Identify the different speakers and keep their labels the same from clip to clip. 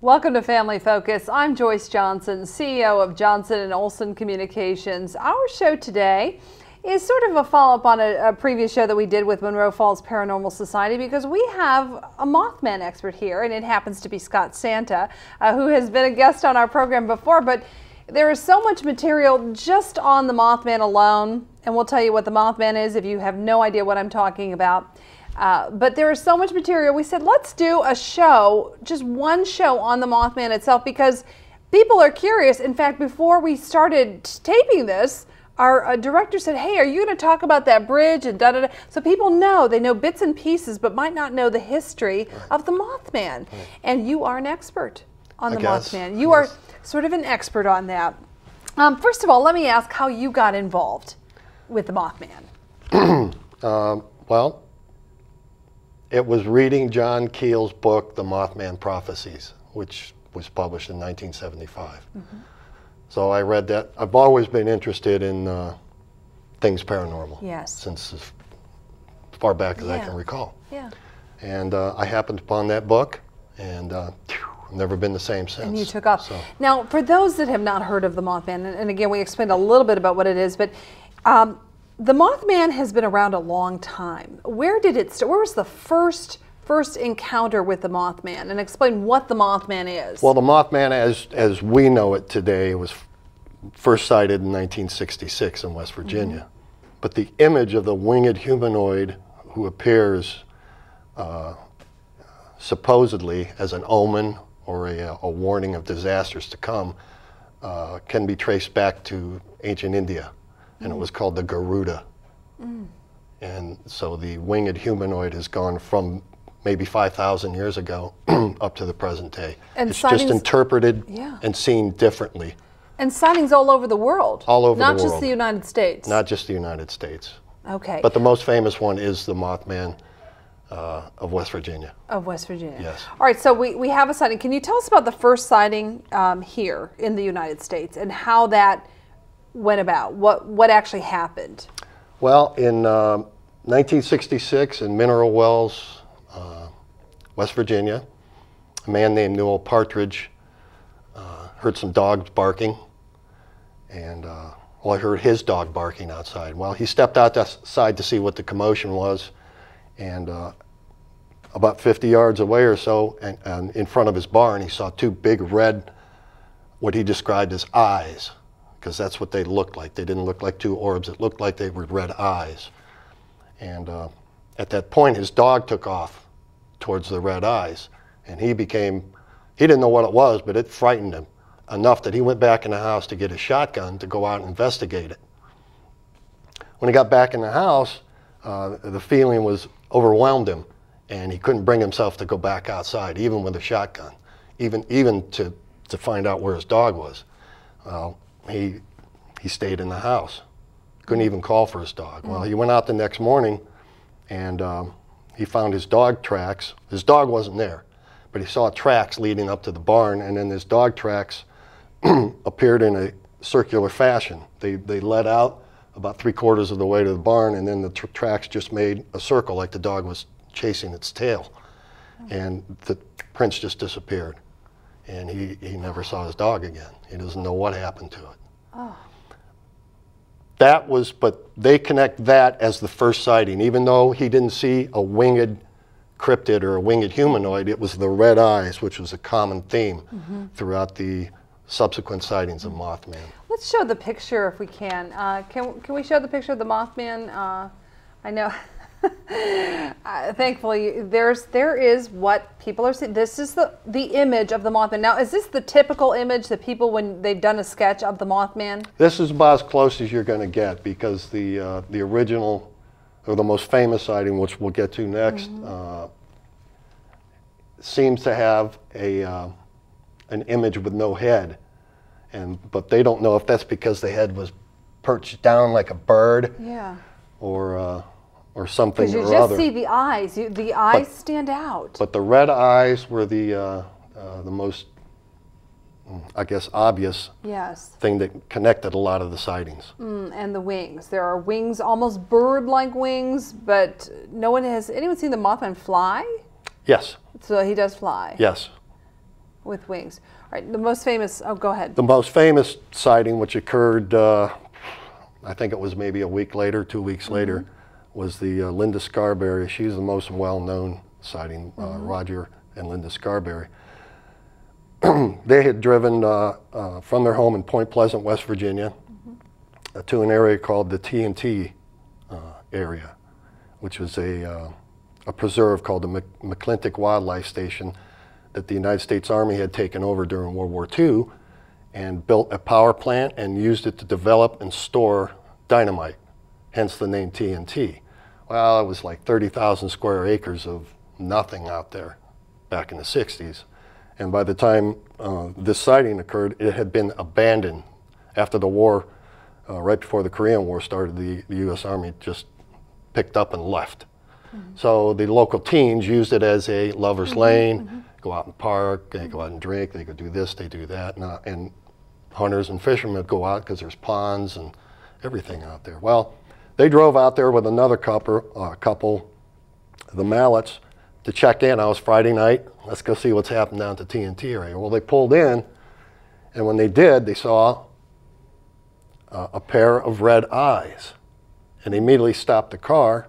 Speaker 1: Welcome to Family Focus. I'm Joyce Johnson, CEO of Johnson & Olson Communications. Our show today is sort of a follow-up on a previous show that we did with Munroe Falls Paranormal Society, because we have a Mothman expert here, and it happens to be Scott Santa, who has been a guest on our program before. But there is so much material just on the Mothman alone, and we'll tell you what the Mothman is if you have no idea what I'm talking about. But there is so much material. We said, let's do a show, just one show on the Mothman itself, because people are curious. In fact, before we started taping this, our director said, hey, are you going to talk about that bridge and da-da-da? So people know, they know bits and pieces, but might not know the history of the Mothman. And you are an expert on the Mothman. You are sort of an expert on that. First of all, let me ask how you got involved with the Mothman.
Speaker 2: Well, it was reading John Keel's book, The Mothman Prophecies, which was published in 1975. So I read that. I've always been interested in things paranormal, since as far back as I can recall. And I happened upon that book, and I've never been the same since.
Speaker 1: And you took off. So. Now, for those that have not heard of the Mothman, and again, we explained a little bit about what it is, but the Mothman has been around a long time. Where did it start? Where was the first encounter with the Mothman? And explain what the Mothman is.
Speaker 2: Well, the Mothman, as we know it today, was first sighted in 1966 in West Virginia. But the image of the winged humanoid who appears supposedly as an omen or a warning of disasters to come can be traced back to ancient India. And it was called the Garuda. And so the winged humanoid has gone from maybe 5,000 years ago up to the present day. And it's just interpreted and seen differently.
Speaker 1: And sightings all over the world.
Speaker 2: All over the world.
Speaker 1: Not just the United States.
Speaker 2: Not just the United States.
Speaker 1: Okay.
Speaker 2: But the most famous one is the Mothman of West Virginia.
Speaker 1: Of West Virginia.
Speaker 2: Yes.
Speaker 1: All right, so we have a sighting. Can you tell us about the first sighting here in the United States and how that went about? What actually happened?
Speaker 2: Well, in 1966 in Munroe Wells, West Virginia, a man named Newell Partridge heard some dogs barking, and well, I heard his dog barking outside. Well, he stepped outside to see what the commotion was, and about 50 yards away or so, and in front of his barn, he saw two big red, what he described as eyes, because that's what they looked like. They didn't look like two orbs. It looked like they were red eyes. And at that point, his dog took off towards the red eyes, and he didn't know what it was, but it frightened him enough that he went back in the house to get a shotgun to go out and investigate it. When he got back in the house, the feeling overwhelmed him, and he couldn't bring himself to go back outside, even with a shotgun, even to find out where his dog was. He stayed in the house. Couldn't even call for his dog. Well, he went out the next morning, and he found his dog tracks. His dog wasn't there, but he saw tracks leading up to the barn, and then his dog tracks appeared in a circular fashion. They led out about 3/4 of the way to the barn, and then the tracks just made a circle like the dog was chasing its tail. And the prints just disappeared. And he never saw his dog again. He doesn't know what happened to it. But they connect that as the first sighting. Even though he didn't see a winged cryptid or a winged humanoid, it was the red eyes, which was a common theme throughout the subsequent sightings of Mothman.
Speaker 1: Let's show the picture if we can. Can we show the picture of the Mothman? I know. Thankfully, there is what people are seeing. This is the image of the Mothman. Now, is this the typical image that people, when they've done a sketch of the Mothman?
Speaker 2: This is about as close as you're going to get, because the original, or the most famous sighting, which we'll get to next, seems to have an image with no head, but they don't know if that's because the head was perched down like a bird, or something or other.
Speaker 1: Because you just see the eyes. The eyes stand out.
Speaker 2: But the red eyes were the most, I guess, obvious thing that connected a lot of the sightings.
Speaker 1: And the wings. There are wings, almost bird-like wings, but anyone seen the Mothman fly?
Speaker 2: Yes.
Speaker 1: So he does fly?
Speaker 2: Yes.
Speaker 1: With wings. All right, the most famous, oh, go ahead.
Speaker 2: The most famous sighting, which occurred, I think it was maybe a week later, 2 weeks later, was the Linda Scarberry. She's the most well-known sighting, Roger and Linda Scarberry. They had driven from their home in Point Pleasant, West Virginia, to an area called the TNT area, which was a preserve called the McClintock Wildlife Station that the United States Army had taken over during World War II and built a power plant and used it to develop and store dynamite, hence the name TNT. Well, it was like 30,000 square acres of nothing out there back in the 60s. And by the time this sighting occurred, it had been abandoned. After the war, right before the Korean War started, the U.S. Army just picked up and left. So the local teens used it as a lover's lane, go out and park, they go out and drink, they go do this, they do that, and hunters and fishermen would go out because there's ponds and everything out there. Well, they drove out there with another couple, the Mallets, to check in. It was Friday night. Let's go see what's happened down at the TNT area. Well, they pulled in, and when they did, they saw a pair of red eyes, and they immediately stopped the car.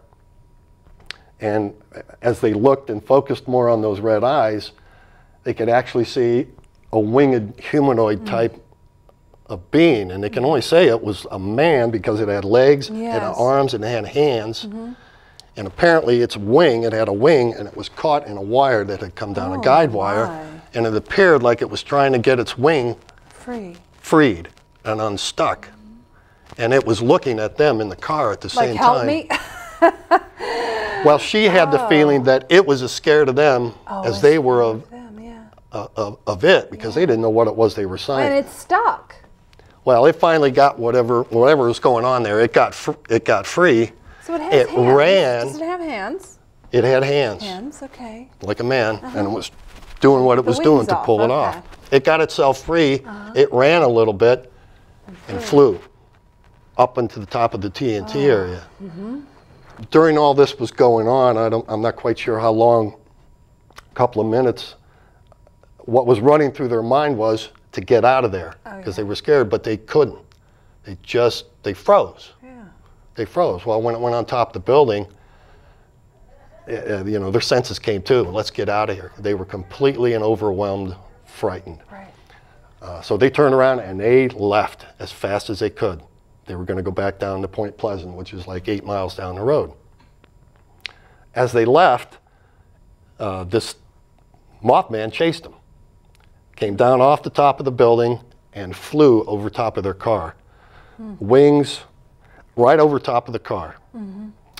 Speaker 2: And as they looked and focused more on those red eyes, they could actually see a winged humanoid type of being. And they can only say it was a man because it had legs, it had arms, and it had hands. And apparently its wing, it had a wing, and it was caught in a wire that had come down a guide wire. And it appeared like it was trying to get its wing freed and unstuck. And it was looking at them in the car at the same time.
Speaker 1: Like, help me?
Speaker 2: Well, she had the feeling that it was as scared of them as they were of it, because they didn't know what it was they were sighting.
Speaker 1: And it's stuck.
Speaker 2: Well, it finally got whatever was going on there. It got free.
Speaker 1: So it has hands.
Speaker 2: Ran.
Speaker 1: Does it have hands?
Speaker 2: It had hands.
Speaker 1: Hands, okay.
Speaker 2: Like a man, and it was doing what it was doing to pull it off. It got itself free. It ran a little bit and flew up into the top of the TNT area. During all this was going on, I'm not quite sure how long, a couple of minutes, what was running through their mind was to get out of there, because they were scared, but they couldn't. They froze. They froze. Well, when it went on top of the building, you know, their senses came too. Let's get out of here. They were completely and overwhelmed, frightened. So they turned around and they left as fast as they could. They were going to go back down to Point Pleasant, which is like 8 miles down the road. As they left, this Mothman chased them. Came down off the top of the building and flew over top of their car. Wings right over top of the car.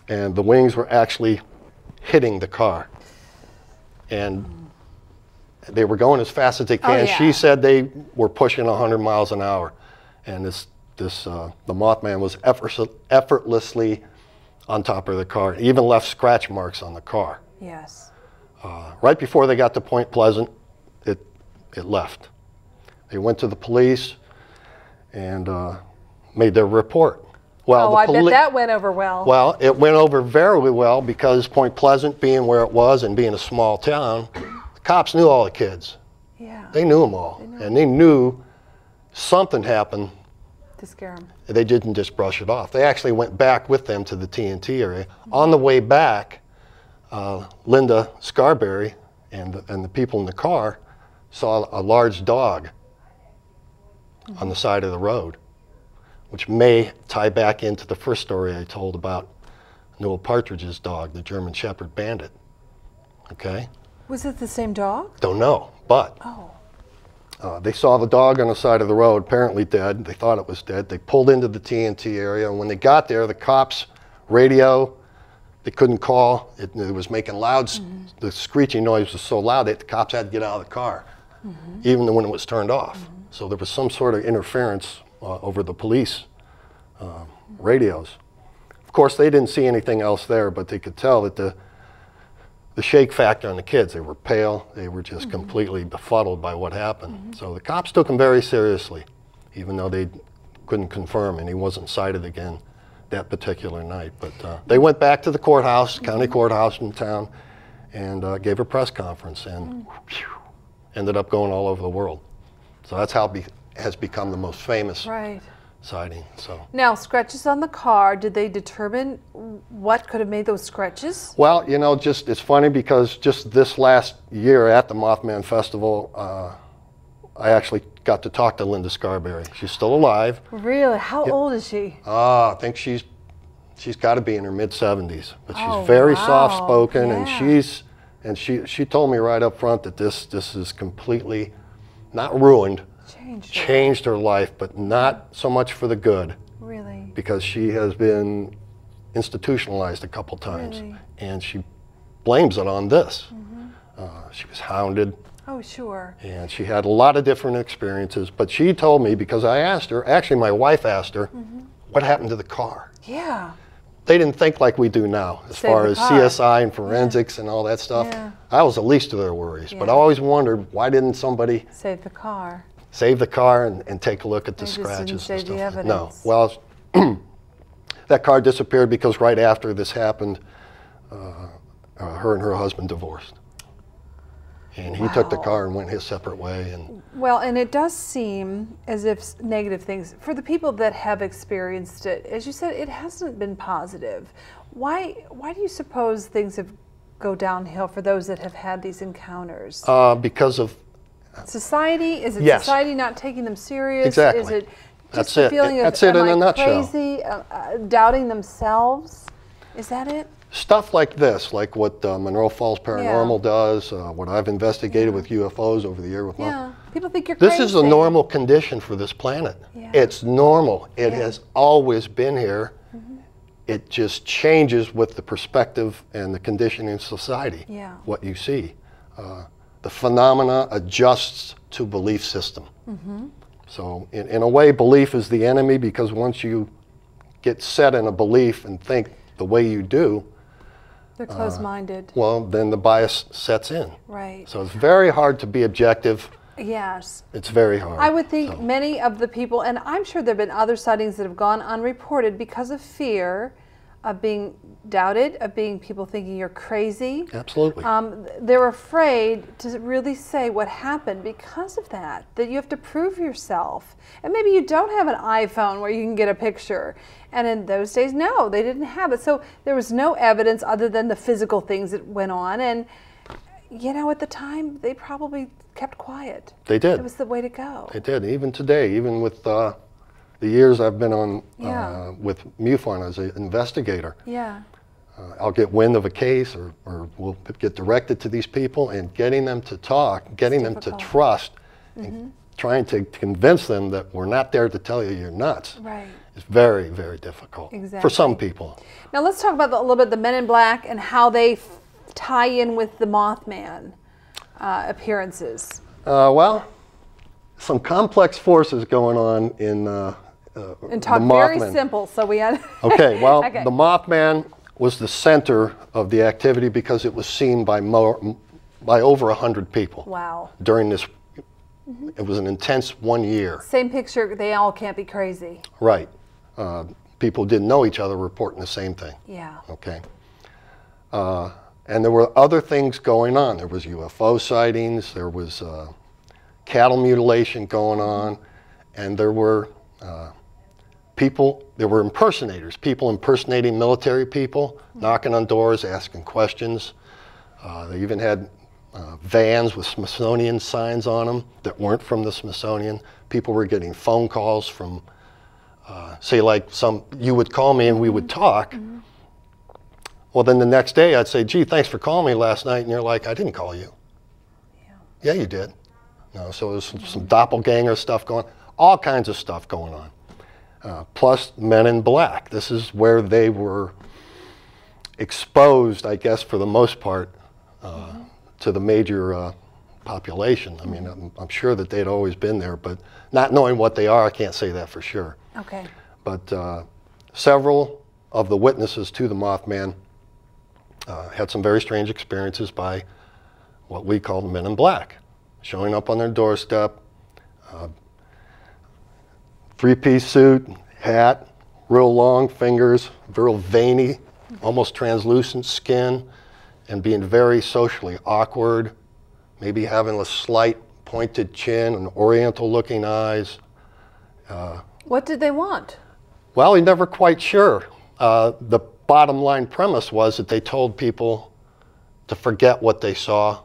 Speaker 2: And the wings were actually hitting the car. And they were going as fast as they can. She said they were pushing 100 miles an hour. And the Mothman was effortlessly on top of the car. It even left scratch marks on the car. Right before they got to Point Pleasant, it left. They went to the police and made their report. Well,
Speaker 1: I bet that went over well.
Speaker 2: Well, it went over very well, because Point Pleasant, being where it was and being a small town, the cops knew all the kids. They knew them all. And they knew something happened
Speaker 1: to scare them.
Speaker 2: They didn't just brush it off. They actually went back with them to the TNT area. On the way back, Linda Scarberry and the people in the car saw a large dog on the side of the road, which may tie back into the first story I told about Newell Partridge's dog, the German Shepherd Bandit. Okay?
Speaker 1: Was it the same dog?
Speaker 2: Don't know, but they saw the dog on the side of the road, apparently dead. They thought it was dead. They pulled into the TNT area, and when they got there, the cops' radio, they couldn't call. It was making loud, the screeching noise was so loud that the cops had to get out of the car, even when it was turned off. So there was some sort of interference over the police radios. Of course, they didn't see anything else there, but they could tell that the shake factor on the kids, they were pale, they were just completely befuddled by what happened. So the cops took him very seriously, even though they couldn't confirm, and he wasn't cited again that particular night. But they went back to the courthouse, county courthouse in town, and gave a press conference, and ended up going all over the world. So that's how it has become the most famous
Speaker 1: Right.
Speaker 2: sighting. So
Speaker 1: Now, scratches on the car, did they determine what could have made those scratches?
Speaker 2: well, you know, just it's funny because just this last year at the Mothman Festival, I actually got to talk to Linda Scarberry. She's still alive.
Speaker 1: Really? How old is she?
Speaker 2: I think she's got to be in her mid-70s, but she's
Speaker 1: Oh,
Speaker 2: very
Speaker 1: wow.
Speaker 2: soft-spoken,
Speaker 1: Yeah.
Speaker 2: and she told me right up front that this is completely not ruined, changed her life, but not so much for the good,
Speaker 1: Really?
Speaker 2: because she has been institutionalized a couple times,
Speaker 1: Really?
Speaker 2: and she blames it on this. She was hounded,
Speaker 1: Oh, sure.
Speaker 2: and she had a lot of different experiences, but she told me, because I asked her, actually my wife asked her, what happened to the car?
Speaker 1: Yeah.
Speaker 2: They didn't think like we do now, as
Speaker 1: Save
Speaker 2: far
Speaker 1: the
Speaker 2: as
Speaker 1: car.
Speaker 2: CSI and forensics and all that stuff.
Speaker 1: Yeah.
Speaker 2: That was the least of their worries. But I
Speaker 1: Yeah.
Speaker 2: always wondered, why didn't somebody
Speaker 1: Save the car.
Speaker 2: save the car and take a look at the
Speaker 1: They just didn't
Speaker 2: scratches
Speaker 1: save
Speaker 2: and
Speaker 1: the
Speaker 2: stuff? No.
Speaker 1: evidence.
Speaker 2: Well, that car disappeared because right after this happened, her and her husband divorced. And he took the
Speaker 1: Wow.
Speaker 2: car and went his separate way. And
Speaker 1: Well, and it does seem as if negative things, for the people that have experienced it, as you said, it hasn't been positive. Why do you suppose things have go downhill for those that have had these encounters?
Speaker 2: because of
Speaker 1: Society? Is it
Speaker 2: Yes.
Speaker 1: society not taking them serious?
Speaker 2: Exactly.
Speaker 1: Is it just
Speaker 2: That's
Speaker 1: the
Speaker 2: it.
Speaker 1: feeling of,
Speaker 2: That's it
Speaker 1: am
Speaker 2: in a
Speaker 1: I
Speaker 2: nutshell.
Speaker 1: crazy, doubting themselves? Is that it?
Speaker 2: stuff like this, like what Munroe Falls Paranormal
Speaker 1: Yeah.
Speaker 2: does, what I've investigated with UFOs over the year with
Speaker 1: Yeah. People think you're
Speaker 2: This
Speaker 1: crazy.
Speaker 2: is a normal condition for this planet.
Speaker 1: Yeah.
Speaker 2: It's normal. It
Speaker 1: Yeah.
Speaker 2: has always been here. It just changes with the perspective and the conditioning in society,
Speaker 1: Yeah.
Speaker 2: what you see. The phenomena adjusts to belief system. So in a way, belief is the enemy, because once you get set in a belief and think the way you do,
Speaker 1: They're closed-minded.
Speaker 2: well, then the bias sets in.
Speaker 1: Right.
Speaker 2: So it's very hard to be objective.
Speaker 1: Yes.
Speaker 2: It's very hard.
Speaker 1: I would think
Speaker 2: So-
Speaker 1: many of the people, and I'm sure there have been other sightings that have gone unreported because of fear of being doubted, of being people thinking you're crazy.
Speaker 2: Absolutely.
Speaker 1: They're afraid to really say what happened because of that you have to prove yourself. And maybe you don't have an iPhone where you can get a picture. And in those days, no, they didn't have it. So there was no evidence other than the physical things that went on. And, you know, at the time, they probably kept quiet.
Speaker 2: They did.
Speaker 1: It was the way to go.
Speaker 2: It did. Even today, even with the years I've been on
Speaker 1: Yeah.
Speaker 2: with MUFON as an investigator,
Speaker 1: Yeah.
Speaker 2: I'll get wind of a case, or we'll get directed to these people, and getting them to talk, getting them to
Speaker 1: difficult.
Speaker 2: trust, and trying to convince them that we're not there to tell you you're nuts.
Speaker 1: Right.
Speaker 2: It's very, very difficult for some people.
Speaker 1: Now let's talk about a little bit the Men in Black and how they tie in with the Mothman appearances.
Speaker 2: Well, some complex forces going on in
Speaker 1: And talk
Speaker 2: the
Speaker 1: very
Speaker 2: Mothman.
Speaker 1: simple, so we had.
Speaker 2: Okay, well,
Speaker 1: Okay.
Speaker 2: the Mothman was the center of the activity because it was seen by over 100 people
Speaker 1: Wow.
Speaker 2: during this. It was an intense 1 year.
Speaker 1: Same picture. They all can't be crazy.
Speaker 2: Right. People didn't know each other reporting the same thing.
Speaker 1: Yeah.
Speaker 2: Okay. And there were other things going on. There was UFO sightings. There was cattle mutilation going on, and there were impersonators, people impersonating military people, knocking on doors, asking questions. They even had vans with Smithsonian signs on them that weren't from the Smithsonian. People were getting phone calls from, say, like you would call me and we would talk. Well, then the next day I'd say, gee, thanks for calling me last night. And you're like, I didn't call you. Yeah, you did. No, so there's some doppelganger stuff going on, all kinds of stuff going on. Plus Men in Black. This is where they were exposed, I guess, for the most part, to the major population. I mean, I'm sure that they'd always been there, but not knowing what they are, I can't say that for sure.
Speaker 1: Okay.
Speaker 2: But several of the witnesses to the Mothman had some very strange experiences by what we call the Men in Black, showing up on their doorstep, three-piece suit, hat, real long fingers, real veiny, almost translucent skin, and being very socially awkward, maybe having a slight pointed chin and oriental-looking eyes.
Speaker 1: What did they want?
Speaker 2: Well, he's never quite sure. The bottom line premise was that they told people to forget what they saw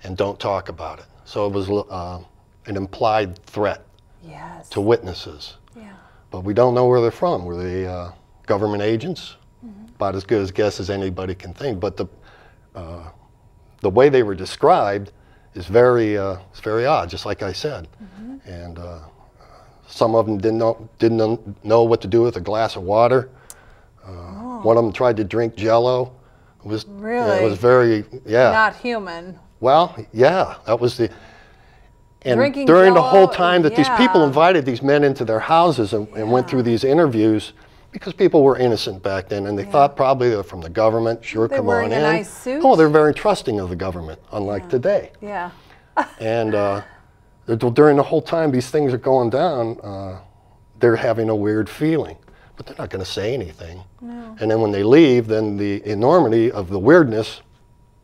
Speaker 2: and don't talk about it. So it was an implied threat to witnesses.
Speaker 1: Yeah.
Speaker 2: But we don't know where they're from. Were they government agents? About as good a guess as anybody can think. But the way they were described is it's very odd, just like I said. And some of them didn't know what to do with a glass of water. One of them tried to drink Jell-O. It was very
Speaker 1: not human.
Speaker 2: Well, yeah, that was the. And
Speaker 1: Drinking
Speaker 2: during the whole
Speaker 1: Jell-O,
Speaker 2: time that these people invited these men into their houses and went through these interviews, because people were innocent back then, and they thought probably they were from the government. Sure,
Speaker 1: they're
Speaker 2: come
Speaker 1: wearing
Speaker 2: on in.
Speaker 1: a nice suit.
Speaker 2: Oh, they're very trusting of the government, unlike today.
Speaker 1: Yeah.
Speaker 2: And during the whole time these things are going down, they're having a weird feeling, but they're not going to say anything.
Speaker 1: No.
Speaker 2: And then when they leave, then the enormity of the weirdness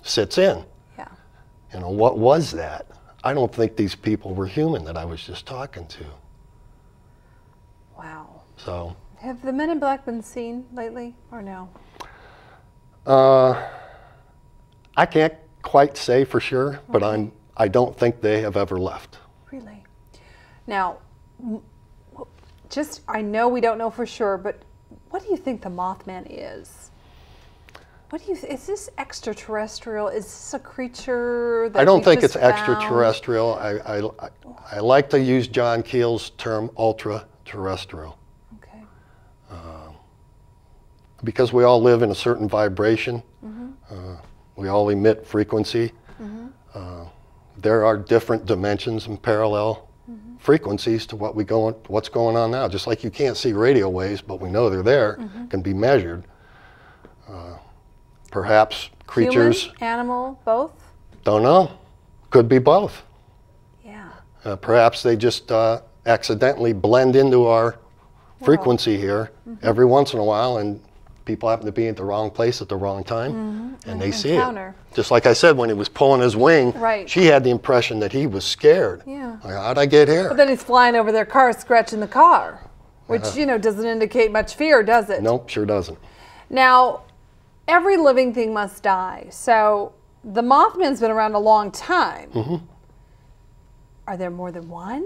Speaker 2: sits in.
Speaker 1: Yeah.
Speaker 2: You know, what was that? I don't think these people were human that I was just talking to.
Speaker 1: Wow.
Speaker 2: So.
Speaker 1: Have the Men in Black been seen lately, or no?
Speaker 2: I can't quite say for sure, but I don't think they have ever left.
Speaker 1: Really? Now, I know we don't know for sure, but what do you think the Mothman is? Is this extraterrestrial? Is this a creature that
Speaker 2: I don't think
Speaker 1: it's
Speaker 2: it's extraterrestrial. I like to use John Keel's term ultra-terrestrial.
Speaker 1: Okay.
Speaker 2: Because we all live in a certain vibration. We all emit frequency. There are different dimensions and parallel frequencies to what's going on now. Just like you can't see radio waves, but we know they're there, can be measured. Perhaps creatures.
Speaker 1: Human, animal, both?
Speaker 2: Don't know. Could be both.
Speaker 1: Yeah.
Speaker 2: Perhaps they just accidentally blend into our frequency here every once in a while, and people happen to be at the wrong place at the wrong time, and they see it. Just like I said, when he was pulling his wing, she had the impression that he was scared.
Speaker 1: Yeah.
Speaker 2: Like, how'd I get here?
Speaker 1: But then he's flying over their car, scratching the car, which, you know, doesn't indicate much fear, does it?
Speaker 2: Nope, sure doesn't.
Speaker 1: Now, every living thing must die. So the Mothman's been around a long time. Are there more than one?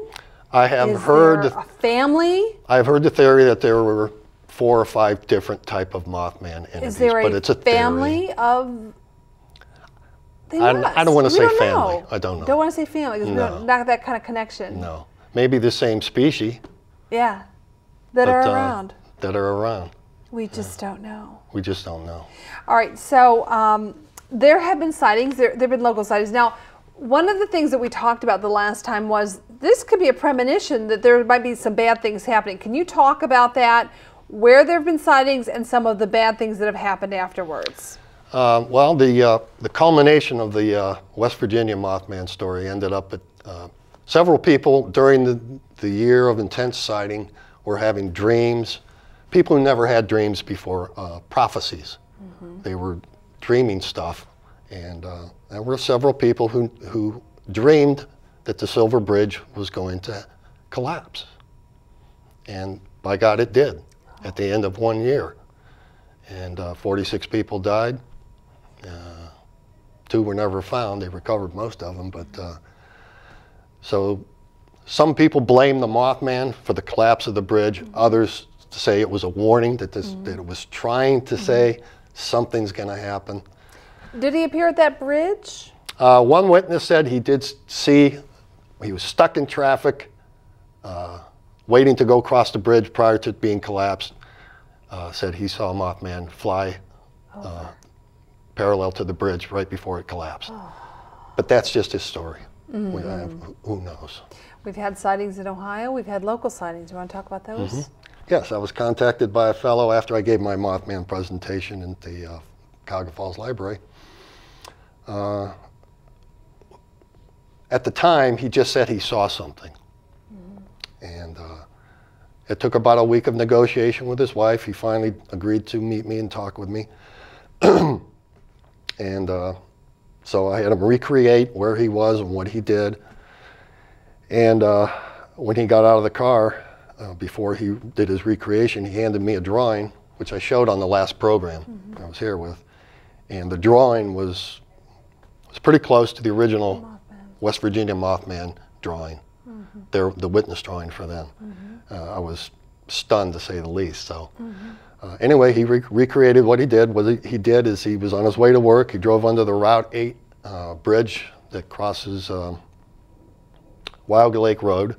Speaker 2: I have heard
Speaker 1: a family?
Speaker 2: I've heard the theory that there were 4 or 5 different type of Mothman entities,
Speaker 1: Is there
Speaker 2: but it's a
Speaker 1: family
Speaker 2: theory.
Speaker 1: of?
Speaker 2: I don't want to say family. I don't know.
Speaker 1: Don't want to say family because we don't have that kind of connection.
Speaker 2: No, maybe the same species.
Speaker 1: Yeah, that are around.
Speaker 2: That are around.
Speaker 1: We just don't know.
Speaker 2: We just don't know.
Speaker 1: All right, so there have been sightings. There have been local sightings. Now, one of the things that we talked about the last time was this could be a premonition that there might be some bad things happening. Can you talk about that, where there have been sightings and some of the bad things that have happened afterwards?
Speaker 2: Well, the culmination of the West Virginia Mothman story ended up at several people during the year of intense sighting were having dreams. People who never had dreams before, prophecies. They were dreaming stuff, and there were several people who dreamed that the Silver Bridge was going to collapse. And by God, it did at the end of 1 year. And 46 people died. 2 were never found. They recovered most of them, but so some people blame the Mothman for the collapse of the bridge. Others say it was a warning that it was trying to say something's going to happen.
Speaker 1: Did he appear at that bridge?
Speaker 2: One witness said he did see, he was stuck in traffic, waiting to go across the bridge prior to it being collapsed. Said he saw a Mothman fly parallel to the bridge right before it collapsed. But that's just his story. Who knows?
Speaker 1: We've had sightings in Ohio. We've had local sightings. You want to talk about those?
Speaker 2: Yes, I was contacted by a fellow after I gave my Mothman presentation at the Cuyahoga Falls Library. At the time, he just said he saw something. And it took about a week of negotiation with his wife. He finally agreed to meet me and talk with me. And so I had him recreate where he was and what he did. And when he got out of the car, before he did his recreation, he handed me a drawing, which I showed on the last program I was here with. And the drawing was pretty close to the original West Virginia Mothman drawing, the witness drawing for them. I was stunned, to say the least. So anyway, he recreated what he did. What he did is he was on his way to work. He drove under the Route 8 bridge that crosses Wild Lake Road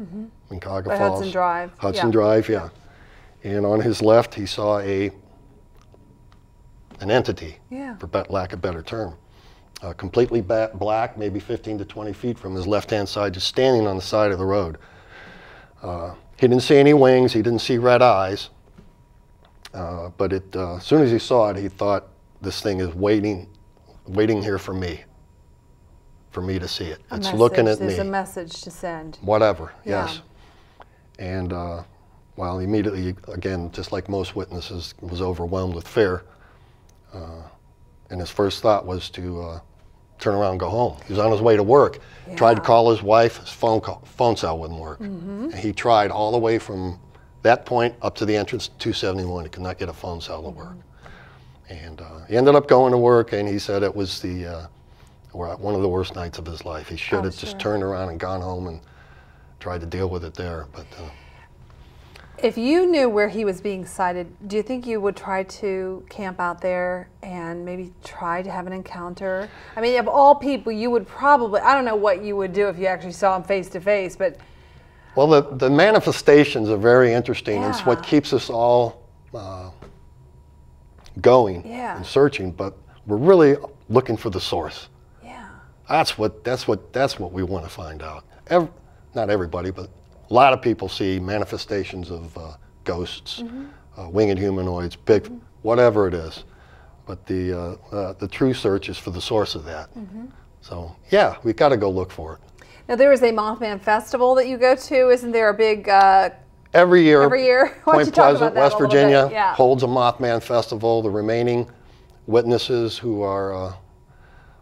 Speaker 2: in Cuyahoga Falls.
Speaker 1: Hudson Drive.
Speaker 2: Hudson Drive, yeah. And on his left, he saw an entity, for lack of a better term, completely black, maybe 15 to 20 feet from his left-hand side, just standing on the side of the road. He didn't see any wings. He didn't see red eyes. But as soon as he saw it, he thought, this thing is waiting here for me to see it. It's looking at me.
Speaker 1: There's a message to send.
Speaker 2: Whatever, yes. And well, immediately, again, just like most witnesses, was overwhelmed with fear. And his first thought was to turn around and go home. He was on his way to work. Tried to call his wife. His phone cell wouldn't work. And he tried all the way from that point up to the entrance to 271. He could not get a phone cell to work. And he ended up going to work, and he said it was one of the worst nights of his life. He should have just turned around and gone home and tried to deal with it there. But
Speaker 1: if you knew where he was being sighted, do you think you would try to camp out there and maybe try to have an encounter? I mean, of all people, you would probably, I don't know what you would do if you actually saw him face to face, but...
Speaker 2: Well, the manifestations are very interesting. It's what keeps us all going and searching, but we're really looking for the source. That's what we want to find out. Not everybody, but a lot of people see manifestations of ghosts, winged humanoids, big, whatever it is. But the true search is for the source of that. So yeah, we've got to go look for it.
Speaker 1: Now there is a Mothman festival that you go to. Isn't there a big?
Speaker 2: Every year.
Speaker 1: Why don't you talk about that
Speaker 2: West
Speaker 1: a little
Speaker 2: Virginia
Speaker 1: bit?
Speaker 2: holds a Mothman festival. The remaining witnesses who are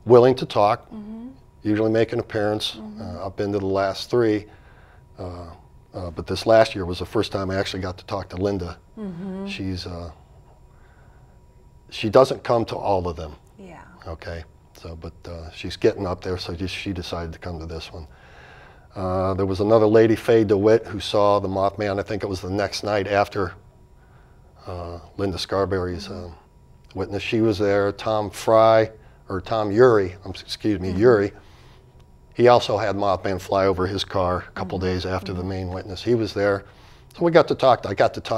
Speaker 2: willing to talk usually make an appearance. I've been to the last 3. But this last year was the first time I actually got to talk to Linda. She doesn't come to all of them. Okay. So, but she's getting up there, so she decided to come to this one. There was another lady, Faye DeWitt, who saw the Mothman. I think it was the next night after Linda Scarberry's witness. She was there. Tom Urey, Urey. He also had Mothman fly over his car a couple days after the main witness. He was there. So I got to talk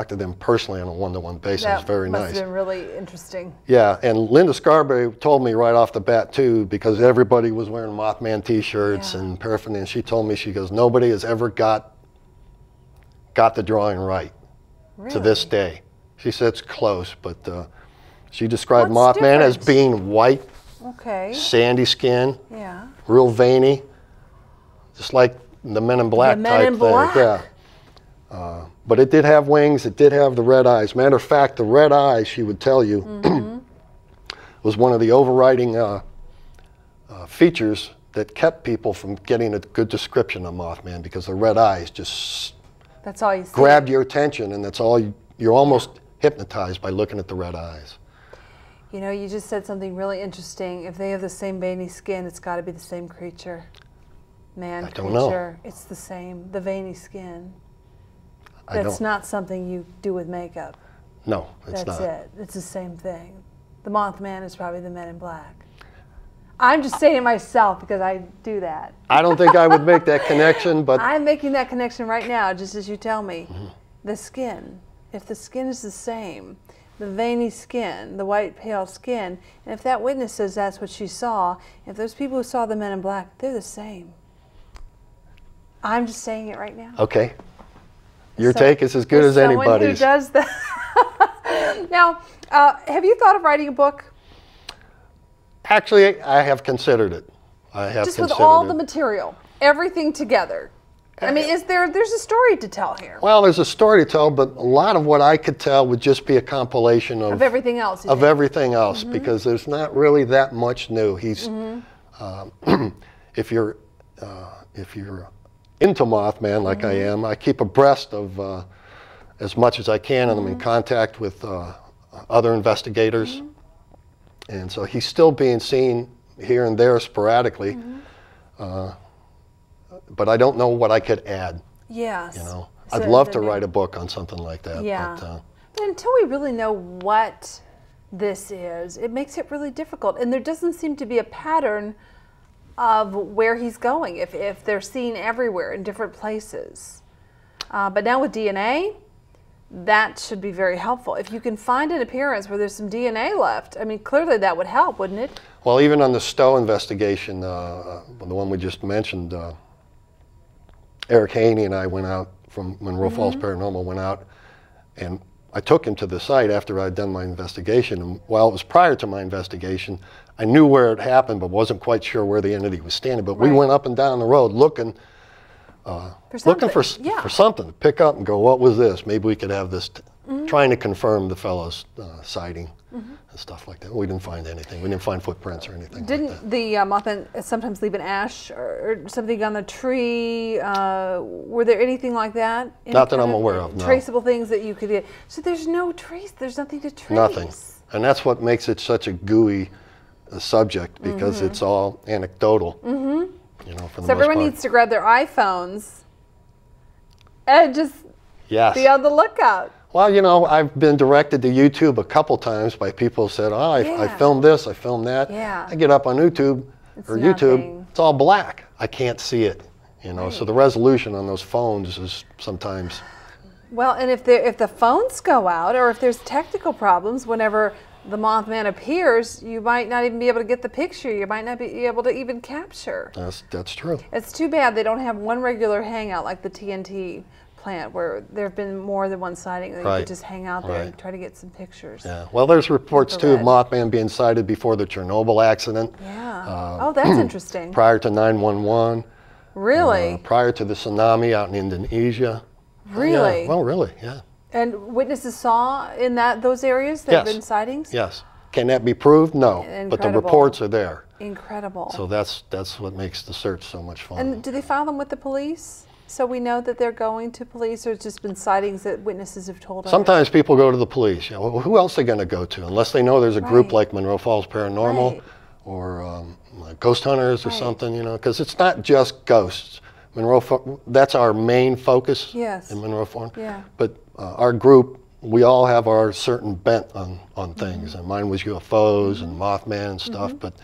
Speaker 2: to them personally on a one-to-one basis. It was very nice.
Speaker 1: That must have been really interesting.
Speaker 2: Yeah, and Linda Scarberry told me right off the bat, too, because everybody was wearing Mothman T-shirts and paraphernalia. She told me, she goes, nobody has ever got the drawing right to this day. She said it's close, but she described Mothman as being white, sandy skin, real veiny, just like the Men in Black type thing. But it did have wings. It did have the red eyes. Matter of fact, the red eyes, she would tell you, was one of the overriding features that kept people from getting a good description of Mothman, because the red eyes just grabbed your attention, and that's all you're almost hypnotized by looking at the red eyes.
Speaker 1: You know, you just said something really interesting. If they have the same veiny skin, it's got to be the same creature. Man, creature.
Speaker 2: I don't know.
Speaker 1: It's the same. The veiny skin. That's not something you do with makeup.
Speaker 2: No, it's not.
Speaker 1: That's it. It's the same thing. The Mothman is probably the Men in Black. I'm just saying myself because I do that.
Speaker 2: I don't think I would make that connection, but...
Speaker 1: I'm making that connection right now, just as you tell me. The skin. If the skin is the same, the veiny skin, the white pale skin, and if that witness says that's what she saw, if those people who saw the Men in Black, they're the same. I'm just saying it right now.
Speaker 2: Okay. Your take is as good as anybody's.
Speaker 1: Someone who does that. Now, have you thought of writing a book?
Speaker 2: Actually, I have considered it. I have
Speaker 1: just with all the material, everything together. I mean, there's a story to tell here.
Speaker 2: Well, there's a story to tell, but a lot of what I could tell would just be a compilation of
Speaker 1: everything else.
Speaker 2: Everything else, because there's not really that much new. He's if you're into Mothman like I am, I keep abreast of as much as I can, and I'm in contact with other investigators. And so he's still being seen here and there sporadically, but I don't know what I could add.
Speaker 1: Yes.
Speaker 2: You know,
Speaker 1: So
Speaker 2: I'd love
Speaker 1: the
Speaker 2: to
Speaker 1: new-
Speaker 2: write a book on something like that.
Speaker 1: Yeah.
Speaker 2: But,
Speaker 1: until we really know what this is, it makes it really difficult. And there doesn't seem to be a pattern of where he's going, if they're seen everywhere in different places. But now with DNA, that should be very helpful. If you can find an appearance where there's some DNA left, I mean, clearly that would help, wouldn't it?
Speaker 2: well, even on the Stowe investigation, the one we just mentioned, Eric Haney and I went out from Munroe Falls Paranormal, went out, and I took him to the site after I'd done my investigation. And while it was prior to my investigation, I knew where it happened, but wasn't quite sure where the entity was standing. But we went up and down the road looking for something to pick up and go, what was this? Maybe we could have this, trying to confirm the fellow's sighting and stuff like that. We didn't find anything. We didn't find footprints or anything like that.
Speaker 1: Didn't the Mothman sometimes leave an ash or something on the tree? Were there anything like that? Any
Speaker 2: Not that
Speaker 1: kind
Speaker 2: I'm
Speaker 1: of
Speaker 2: aware of, no.
Speaker 1: Traceable things that you could get? So there's no trace. There's nothing to trace.
Speaker 2: Nothing. And that's what makes it such a gooey subject, because it's all anecdotal. You know, for the
Speaker 1: So
Speaker 2: most
Speaker 1: everyone
Speaker 2: part.
Speaker 1: needs to grab their iPhones and just be on the lookout.
Speaker 2: Well, you know, I've been directed to YouTube a couple times by people who said, oh, I filmed this, I filmed that.
Speaker 1: Yeah.
Speaker 2: I get up on YouTube, YouTube,
Speaker 1: nothing.
Speaker 2: it's all black. I can't see it, you know, so the resolution on those phones is sometimes...
Speaker 1: Well, and if the phones go out, or if there's technical problems whenever the Mothman appears, you might not even be able to get the picture. You might not be able to even capture.
Speaker 2: That's true.
Speaker 1: It's too bad they don't have one regular hangout like the TNT plant, where there have been more than one sighting. They could just hang out there and try to get some pictures.
Speaker 2: Yeah. Well, there's reports too of Mothman being sighted before the Chernobyl accident.
Speaker 1: Yeah. Oh, that's interesting.
Speaker 2: Prior to 911.
Speaker 1: Really?
Speaker 2: Prior to the tsunami out in Indonesia.
Speaker 1: Really?
Speaker 2: Yeah. Well, really, yeah.
Speaker 1: And witnesses saw in those areas there have been sightings?
Speaker 2: Yes. Can that be proved? No. But the reports are there.
Speaker 1: Incredible.
Speaker 2: So that's what makes the search so much fun.
Speaker 1: And do they file them with the police? So we know that they're going to police, or it's just been sightings that witnesses have told us?
Speaker 2: Sometimes people go to the police. You know, well, who else are they going to go to? Unless they know there's a group like Munroe Falls Paranormal or like Ghost Hunters or something, you know, because it's not just ghosts. That's our main focus in Munroe Falls. Yeah. But our group, we all have our certain bent on things. And mine was UFOs and Mothman and stuff. But,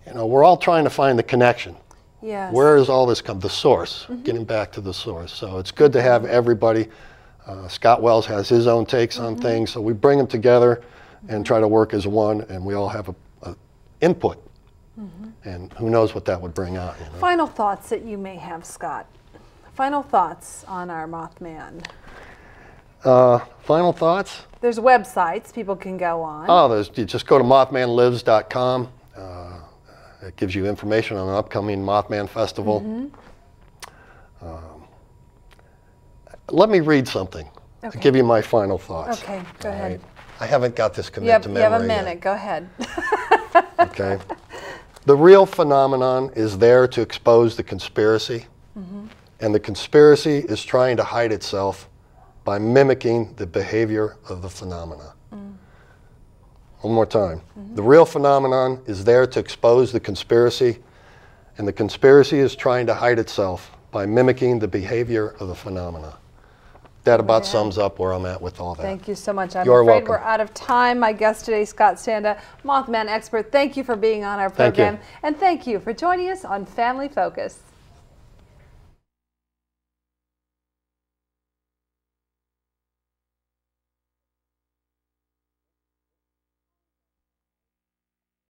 Speaker 2: you know, we're all trying to find the connection.
Speaker 1: Yes.
Speaker 2: Where does all this come? The source, getting back to the source. So it's good to have everybody. Scott Wells has his own takes on things, so we bring them together and try to work as one, and we all have a input. And who knows what that would bring out. You know?
Speaker 1: Final thoughts that you may have, Scott. Final thoughts on our Mothman.
Speaker 2: Final thoughts?
Speaker 1: There's websites people can go on.
Speaker 2: Oh, you just go to mothmanlives.com. It gives you information on an upcoming Mothman Festival. Let me read something to give you my final thoughts.
Speaker 1: Okay, go ahead.
Speaker 2: I haven't got this committed to memory
Speaker 1: You have a minute.
Speaker 2: yet.
Speaker 1: Go ahead.
Speaker 2: Okay. The real phenomenon is there to expose the conspiracy, and the conspiracy is trying to hide itself by mimicking the behavior of the phenomena. One more time. The real phenomenon is there to expose the conspiracy, and the conspiracy is trying to hide itself by mimicking the behavior of the phenomena. That about sums up where I'm at with all that.
Speaker 1: Thank you so much. I'm
Speaker 2: You're
Speaker 1: afraid
Speaker 2: welcome.
Speaker 1: we're out of time. My guest today, Scott Santa, Mothman expert. Thank you for being on our program.
Speaker 2: Thank you.
Speaker 1: And thank you for joining us on Family Focus.